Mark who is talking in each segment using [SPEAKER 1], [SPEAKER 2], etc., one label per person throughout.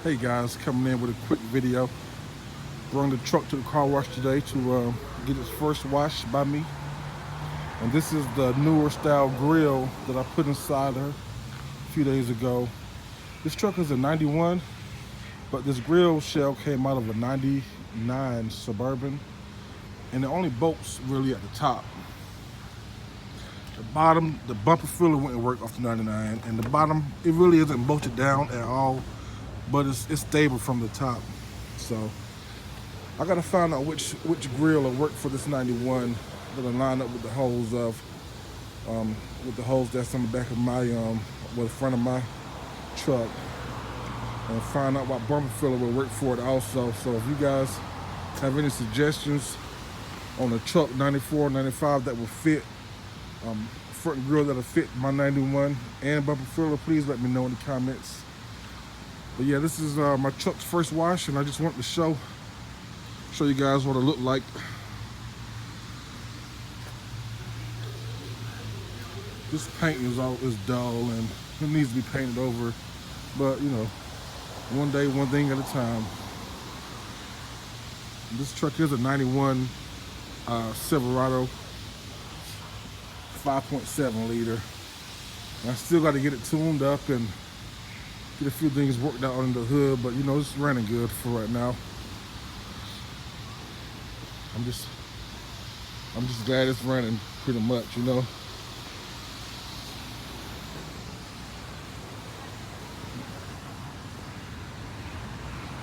[SPEAKER 1] Hey guys, coming in with a quick video. Brought the truck to the car wash today to get its first wash by me. And this is the newer style grill that I put inside her a few days ago. This truck is a 91, but this grill shell came out of a 99 Suburban. And it only bolts really at the top. The bottom, the bumper filler wouldn't work off the 99. And the bottom, it really isn't bolted down at all, but it's stable from the top. So I gotta find out which grill will work for this 91 that'll line up with the holes that's on the back of my the front of my truck, and find out what bumper filler will work for it also. So if you guys have any suggestions on a truck 94, 95 that will fit, front grill that'll fit my 91 and bumper filler, please let me know in the comments. But yeah, this is my truck's first wash, and I just wanted to show you guys what it looked like. This paint is dull and it needs to be painted over, but you know, one day, one thing at a time. This truck is a 91 Silverado 5.7 liter. And I still got to get it tuned up and get a few things worked out under the hood, but you know, it's running good for right now. I'm just glad it's running pretty much, you know.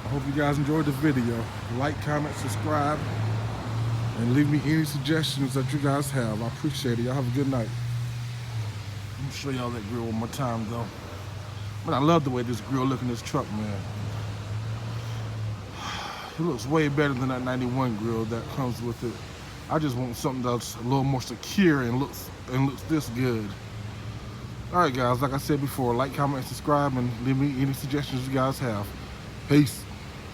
[SPEAKER 1] I hope you guys enjoyed the video. Like, comment, subscribe, and leave me any suggestions that you guys have. I appreciate it. Y'all have a good night. Let me show y'all that grill one more time though. But I love the way this grill looks in this truck, man. It looks way better than that 91 grill that comes with it. I just want something that's a little more secure and looks this good. All right, guys, like I said before, like, comment, and subscribe, and leave me any suggestions you guys have. Peace.